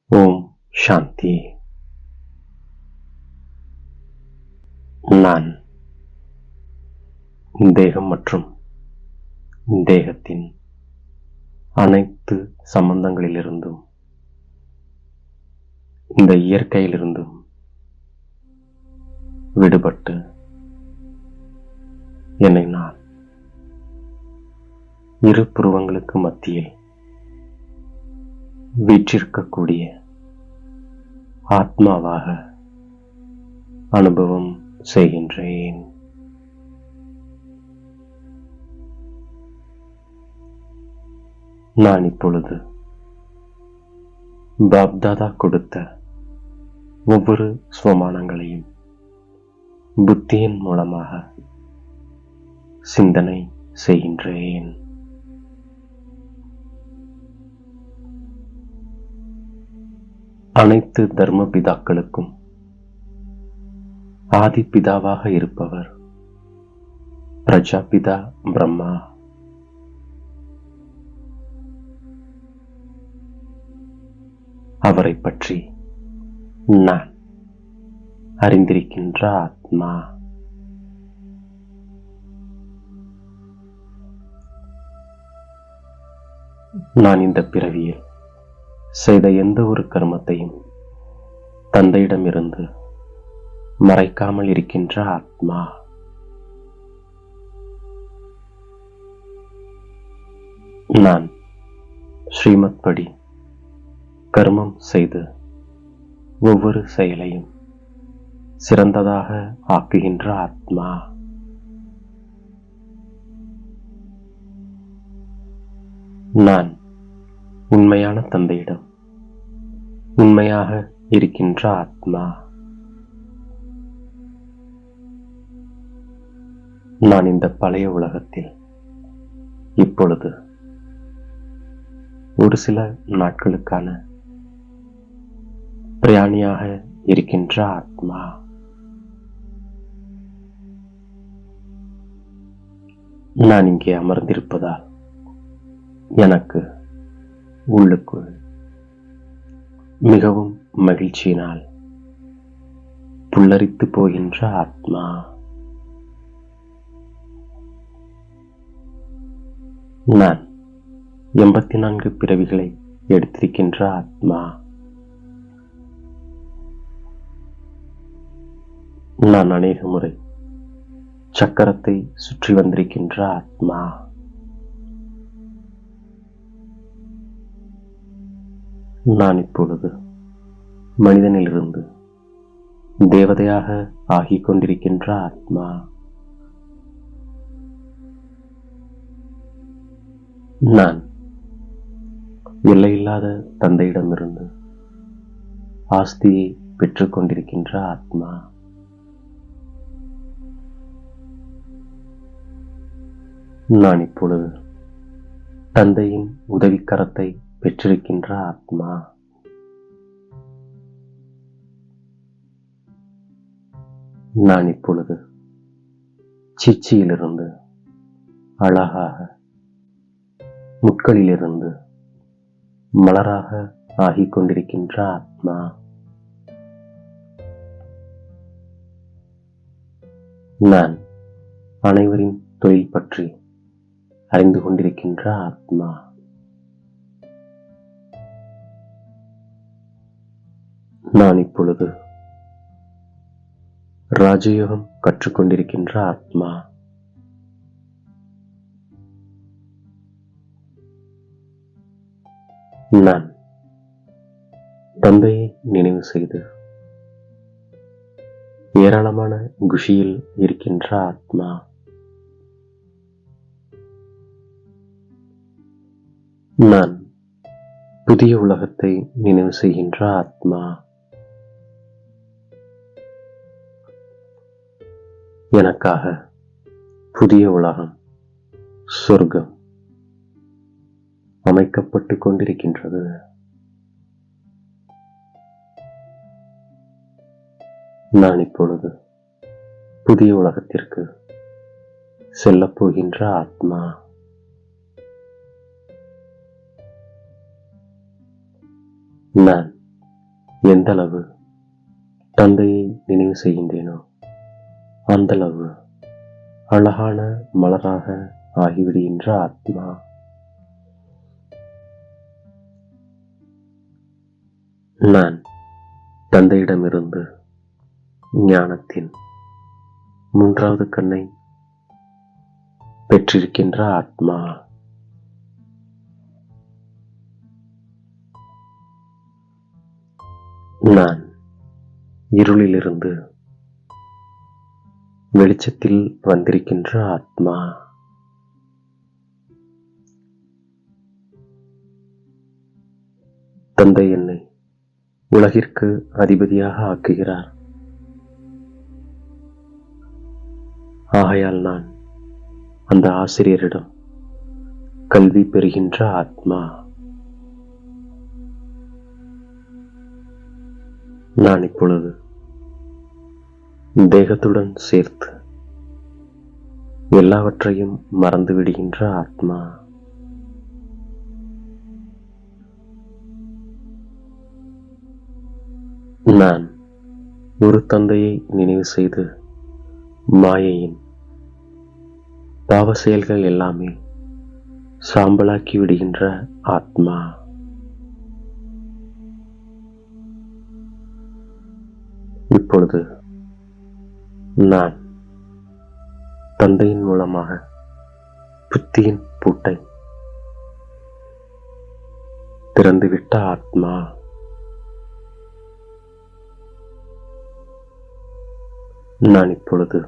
ஓம் சாந்தி. நான் தேகம் மற்றும் தேகத்தின் அனைத்து சம்பந்தங்களிலிருந்தும், இந்த இயற்கையிலிருந்தும் விடுபட்டு என்னை நான் இரு புருவங்களுக்கு மத்தியில் வீற்றிருக்கக்கூடிய ஆத்மாவாக அனுபவம் செய்கின்றேன். நான் இப்பொழுது பாப்தாதா கொடுத்த ஒவ்வொரு ஸ்வமானங்களையும் புத்தியின் மூலமாக சிந்தனை செய்கின்றேன். அனைத்து தர்ம பிதாக்களுக்கும் ஆதி பிதாவாக இருப்பவர் பிரஜாபிதா பிரம்மா. அவரை பற்றி நான் அறிந்திருக்கின்ற ஆத்மா. நான் இந்த பிறவியில் செய்த எந்த ஒரு கர்மத்தையும் தந்தையிடமிருந்து மறைக்காமல் இருக்கின்ற ஆத்மா. நான் ஸ்ரீமத் படி கர்மம் செய்து ஒவ்வொரு செயலையும் சிறந்ததாக ஆக்குகின்ற ஆத்மா. நான் உண்மையான தந்தையிடம் உண்மையாக இருக்கின்ற ஆத்மா. நான் இந்த பழைய உலகத்தில் இப்பொழுது ஒரு சில நாட்களுக்கான பிரயாணியாக இருக்கின்ற ஆத்மா. நான் இங்கே அமர்ந்திருப்பதால் எனக்கு உள்ளுக்குள் மிகவும் மகிழ்ச்சியினால் புல்லரித்து போகின்ற ஆத்மா. நான் 84 பிறவிகளை எடுத்திருக்கின்ற ஆத்மா. நான் அநேக முறை சக்கரத்தை சுற்றி வந்திருக்கின்ற ஆத்மா. நான் இப்பொழுது மனிதனிலிருந்து தேவதையாக ஆகிக் கொண்டிருக்கின்ற ஆத்மா. நான் எல்லையில்லாத தந்தையிடமிருந்து ஆஸ்தியை பெற்றுக் கொண்டிருக்கின்ற ஆத்மா. நான் இப்பொழுது தந்தையின் உதவிக்கரத்தை பெற்றிருக்கின்ற ஆத்மா. நான் இப்பொழுது சிச்சியிலிருந்து அழகாக, முட்களிலிருந்து மலராக ஆகிக் கொண்டிருக்கின்ற ஆத்மா. நான் அனைவரின் தொழில் பற்றி அறிந்து கொண்டிருக்கின்ற ஆத்மா. நான் இப்பொழுது ராஜயோகம் கற்றுக்கொண்டிருக்கின்ற ஆத்மா. நான் தந்தையை நினைவு செய்து ஏராளமான குஷியில் இருக்கின்ற ஆத்மா. நான் புதிய உலகத்தை நினைவு செய்கின்ற ஆத்மா. எனக்காக புதிய உலகம், சொர்க்கம் அமைக்கப்பட்டு கொண்டிருக்கின்றது. நான் இப்பொழுது புதிய உலகத்திற்கு செல்லப் போகின்ற ஆத்மா. நான் எந்தளவு தந்தையை நினைவு செய்கின்றேனோ அந்தளவு அழகான மலராக ஆகிவிடுகின்ற ஆத்மா. நான் தந்தையிடமிருந்து ஞானத்தின் 3வது கண்ணை பெற்றிருக்கின்ற ஆத்மா. நான் இருளிலிருந்து வெளிச்சத்தில் வந்திருக்கின்ற ஆத்மா. தந்தை என்னை உலகிற்கு அதிபதியாக ஆக்குகிறார். ஆகையால் நான் அந்த ஆசிரியரிடம் கல்வி பெறுகின்ற ஆத்மா. நான் இப்பொழுது தேகத்துடன் சேர்த்து எல்லாவற்றையும் மறந்து விடுகின்ற ஆத்மா. நான் ஒரு தந்தையை நினைவு செய்து மாயையின் பாவ செயல்கள் எல்லாமே சாம்பலாக்கி விடுகின்ற ஆத்மா. இப்பொழுது நான் தந்தையின் மூலமாக புத்தியின் பூட்டை திறந்துவிட்ட ஆத்மா. நான் இப்பொழுது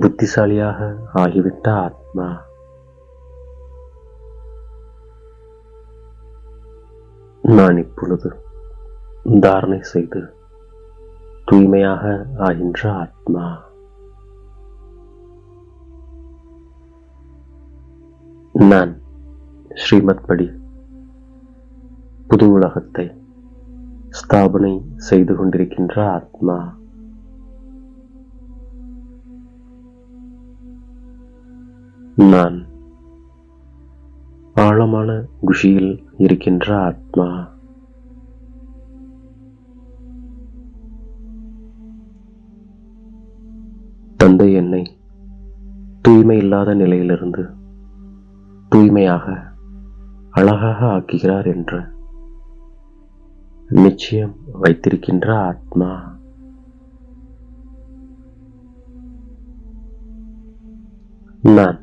புத்திசாலியாக ஆகிவிட்ட ஆத்மா. நான் இப்பொழுது தாரணை செய்து தூய்மையாக ஆகின்ற ஆத்மா. நான் ஸ்ரீமத் படி புது உலகத்தை ஸ்தாபனை செய்து கொண்டிருக்கின்ற ஆத்மா. நான் ஆழமான குஷியில் இருக்கின்ற ஆத்மா. தந்தை என்னை தூய்மை இல்லாத நிலையிலிருந்து தூய்மையாக அழகாக ஆக்குகிறார் என்ற நிச்சயம் வைத்திருக்கின்ற ஆத்மா. நான்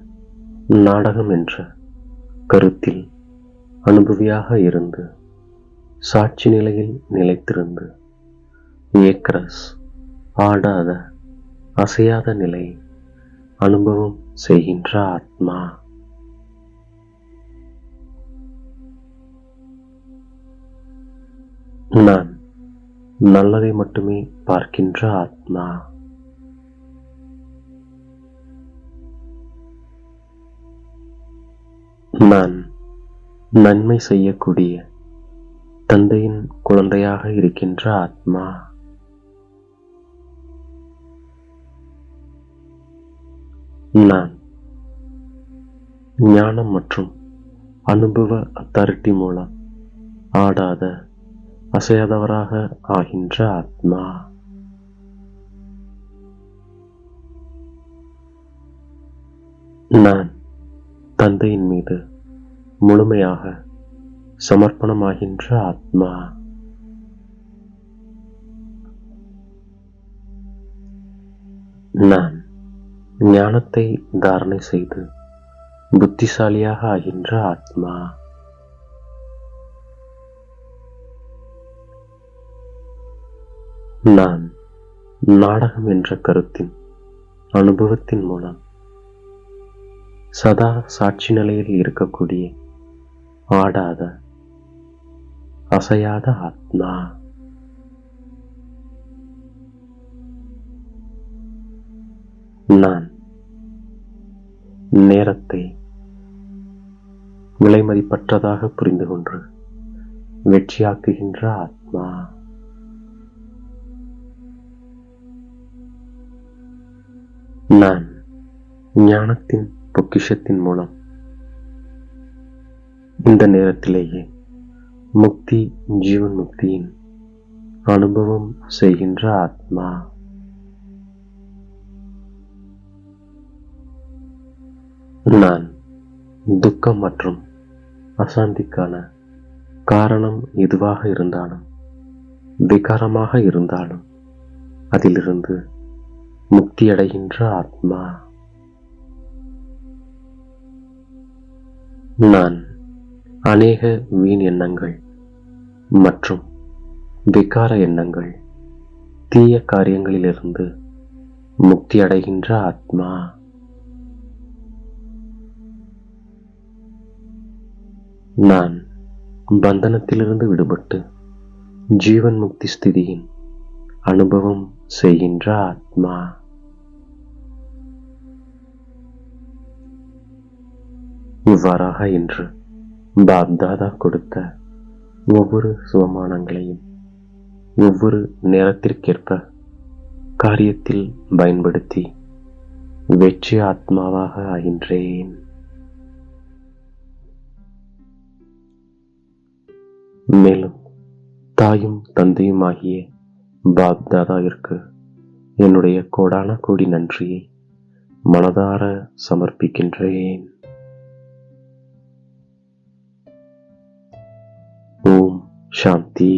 நாடகம் என்ற கருத்தில் அனுபவியாக இருந்து சாட்சி நிலையில் நிலைத்திருந்து ஏக்ரஸ் ஆடாத அசையாத நிலை அனுபவம் செய்கின்ற ஆத்மா. நான் நல்லதை மட்டுமே பார்க்கின்ற ஆத்மா. நான் நன்மை செய்யக்கூடிய தந்தையின் குழந்தையாக இருக்கின்ற ஆத்மா. நான் ஞானம் மற்றும் அனுபவ அத்தாரிட்டி மூலம் ஆடாத அசையாதவராக ஆகின்ற ஆத்மா. நான் தந்தையின் மீது முழுமையாக சமர்ப்பணமாகின்ற ஆத்மா. நான் ஞானத்தை தாரணை செய்து புத்திசாலியாக ஆகின்ற ஆத்மா. நான் நாடகம் என்ற கருத்தின் அனுபவத்தின் மூலம் சதா சாட்சி நிலையில் இருக்கக்கூடிய ஆடாத அசையாத ஆத்மா. நான் நேரத்தை விலைமதிப்பற்றதாக புரிந்து கொண்டு வெற்றியாக்குகின்ற ஆத்மா. நான் ஞானத்தின் பொக்கிஷத்தின் மூலம் இந்த நேரத்திலேயே முக்தி ஜீவன் முக்தியின் அனுபவம் செய்கின்ற ஆத்மா. நான் துக்கம் மற்றும் அசாந்திக்கான காரணம் எதுவாக இருந்தாலும், விகாரமாக இருந்தாலும், அதிலிருந்து முக்தியடைகின்ற ஆத்மா. நான் அநேக வீண் எண்ணங்கள் மற்றும் விகார எண்ணங்கள், தீய காரியங்களிலிருந்து முக்தியடைகின்ற ஆத்மா. நான் பந்தனத்திலிருந்து விடுபட்டு ஜீவன் முக்தி ஸ்திதியின் அனுபவம் செய்கின்ற ஆத்மா. இவ்வாறாக இன்று பாப்தாதா கொடுத்த ஒவ்வொரு சுவமானங்களையும் ஒவ்வொரு நேரத்திற்கேற்ப காரியத்தில் பயன்படுத்தி வெற்றி ஆத்மாவாக ஆகின்றேன். மேலும் தாயும் தந்தையுமாகிய பாப்தாதாவிற்கு என்னுடைய கோடான கோடி நன்றியை மனதார சமர்ப்பிக்கின்றேன். ஓம் சாந்தி.